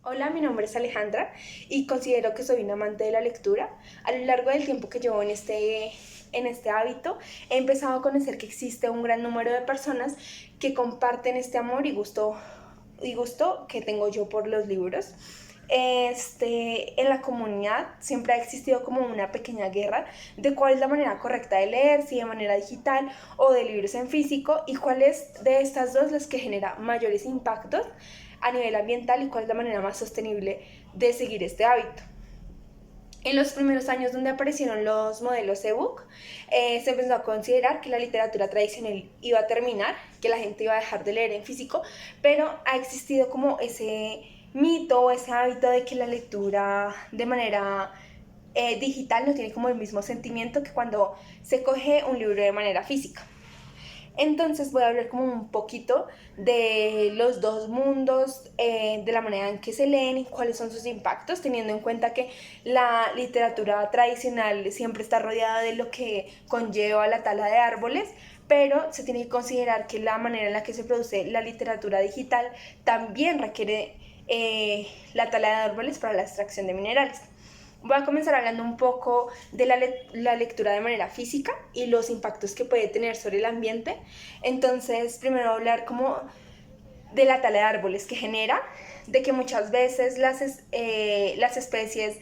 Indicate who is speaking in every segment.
Speaker 1: Hola, mi nombre es Alejandra y considero que soy un amante de la lectura. A lo largo del tiempo que llevo en este hábito, he empezado a conocer que existe un gran número de personas que comparten este amor y gusto que tengo yo por los libros. En la comunidad siempre ha existido como una pequeña guerra de cuál es la manera correcta de leer, si de manera digital o de libros en físico, y cuál es de estas dos las que genera mayores impactos a nivel ambiental y cuál es la manera más sostenible de seguir este hábito. En los primeros años donde aparecieron los modelos ebook, se empezó a considerar que la literatura tradicional iba a terminar, que la gente iba a dejar de leer en físico, pero ha existido como ese mito o ese hábito de que la lectura de manera digital no tiene como el mismo sentimiento que cuando se coge un libro de manera física. Entonces voy a hablar como un poquito de los dos mundos, de la manera en que se leen y cuáles son sus impactos, teniendo en cuenta que la literatura tradicional siempre está rodeada de lo que conlleva la tala de árboles, pero se tiene que considerar que la manera en la que se produce la literatura digital también requiere la tala de árboles para la extracción de minerales. Voy a comenzar hablando un poco de la lectura de manera física y los impactos que puede tener sobre el ambiente. Entonces, primero voy a hablar como de la tala de árboles que genera, de que muchas veces las especies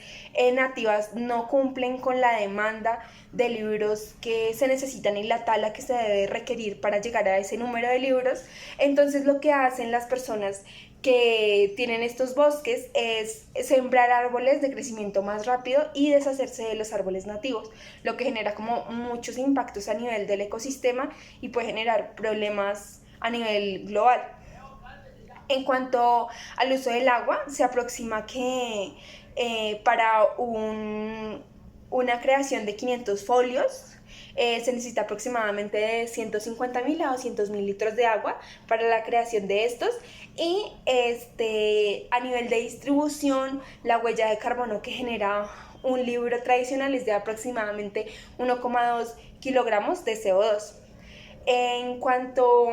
Speaker 1: nativas no cumplen con la demanda de libros que se necesitan y la tala que se debe requerir para llegar a ese número de libros. Entonces lo que hacen las personas que tienen estos bosques es sembrar árboles de crecimiento más rápido y deshacerse de los árboles nativos, lo que genera como muchos impactos a nivel del ecosistema y puede generar problemas a nivel global. En cuanto al uso del agua, se aproxima que para una creación de 500 folios se necesita aproximadamente de 150.000 a 200.000 litros de agua para la creación de estos. Y a nivel de distribución, la huella de carbono que genera un libro tradicional es de aproximadamente 1,2 kilogramos de CO2. En cuanto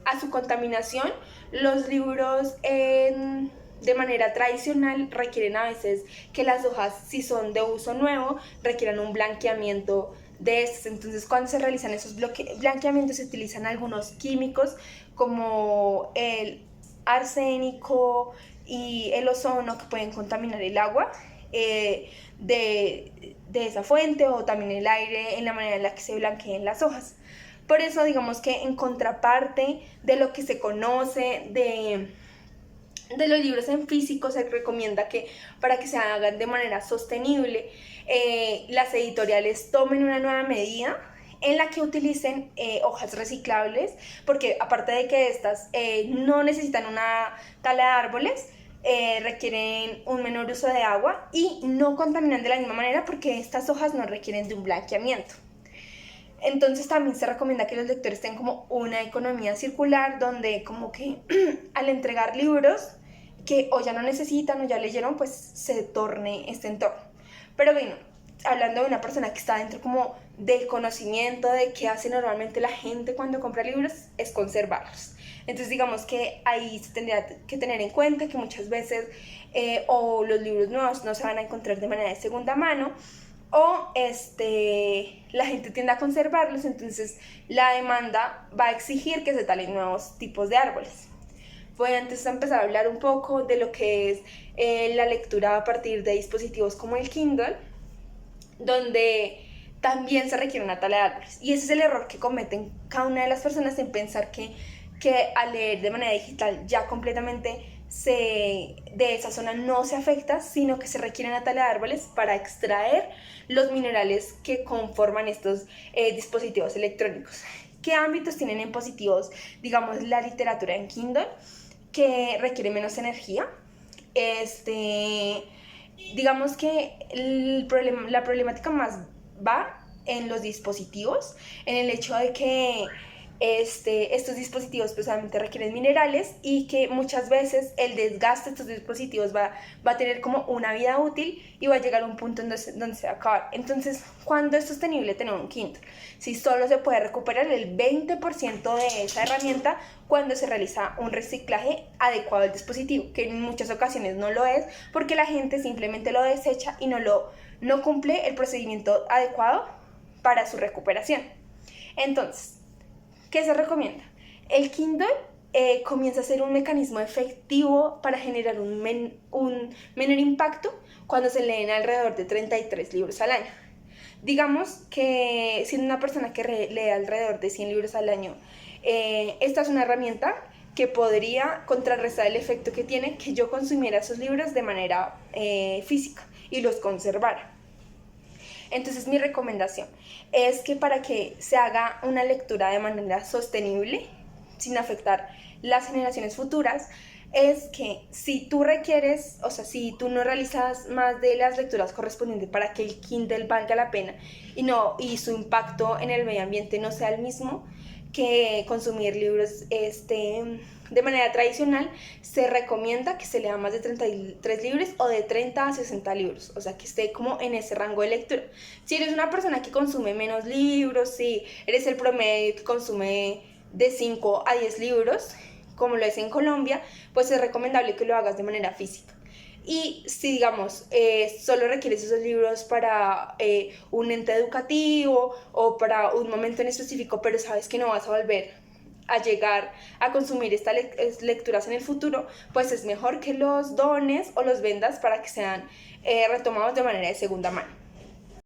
Speaker 1: a su contaminación, los libros de manera tradicional requieren a veces que las hojas, si son de uso nuevo, requieran un blanqueamiento de estos. Entonces, cuando se realizan esos blanqueamientos, se utilizan algunos químicos como el arsénico y el ozono que pueden contaminar el agua de esa fuente, o también el aire en la manera en la que se blanqueen las hojas. Por eso, digamos que en contraparte de lo que se conoce de los libros en físico, se recomienda que para que se hagan de manera sostenible, las editoriales tomen una nueva medida en la que utilicen hojas reciclables, porque aparte de que estas no necesitan una tala de árboles, requieren un menor uso de agua y no contaminan de la misma manera porque estas hojas no requieren de un blanqueamiento. Entonces también se recomienda que los lectores tengan como una economía circular donde como que al entregar libros que o ya no necesitan o ya leyeron, pues se torne este entorno. Pero bueno, hablando de una persona que está dentro como del conocimiento de qué hace normalmente la gente cuando compra libros, es conservarlos. Entonces digamos que ahí se tendría que tener en cuenta que muchas veces o los libros nuevos no se van a encontrar de manera de segunda mano, o la gente tiende a conservarlos, entonces la demanda va a exigir que se talen nuevos tipos de árboles. Voy entonces a empezar a hablar un poco de lo que es la lectura a partir de dispositivos como el Kindle, donde también se requiere una tala de árboles. Y ese es el error que cometen cada una de las personas en pensar que al leer de manera digital ya completamente de esa zona no se afecta, sino que se requiere una tala de árboles para extraer los minerales que conforman estos dispositivos electrónicos. ¿Qué ámbitos tienen en positivos, digamos, la literatura en Kindle? Que requiere menos energía. Digamos que la problemática más va en los dispositivos, en el hecho de que estos dispositivos pues obviamente requieren minerales y que muchas veces el desgaste de estos dispositivos va a tener como una vida útil y va a llegar a un punto donde se va a acabar. Entonces, ¿cuándo es sostenible tener un Kindle? Si solo se puede recuperar el 20% de esa herramienta cuando se realiza un reciclaje adecuado del dispositivo, que en muchas ocasiones no lo es porque la gente simplemente lo desecha y no cumple el procedimiento adecuado para su recuperación. Entonces, ¿qué se recomienda? El Kindle comienza a ser un mecanismo efectivo para generar un menor impacto cuando se leen alrededor de 33 libros al año. Digamos que siendo una persona que lee alrededor de 100 libros al año, esta es una herramienta que podría contrarrestar el efecto que tiene que yo consumiera esos libros de manera física y los conservara. Entonces mi recomendación es que para que se haga una lectura de manera sostenible, sin afectar las generaciones futuras, es que si tú requieres, o sea, si tú no realizas más de las lecturas correspondientes para que el Kindle valga la pena y su impacto en el medio ambiente no sea el mismo que consumir libros de manera tradicional, se recomienda que se lea más de 33 libros o de 30 a 60 libros, o sea, que esté como en ese rango de lectura. Si eres una persona que consume menos libros, si eres el promedio que consume de 5 a 10 libros, como lo es en Colombia, pues es recomendable que lo hagas de manera física. Y si, digamos, solo requieres esos libros para un ente educativo o para un momento en específico, pero sabes que no vas a volver a llegar a consumir estas lecturas en el futuro, pues es mejor que los dones o los vendas para que sean retomados de manera de segunda mano.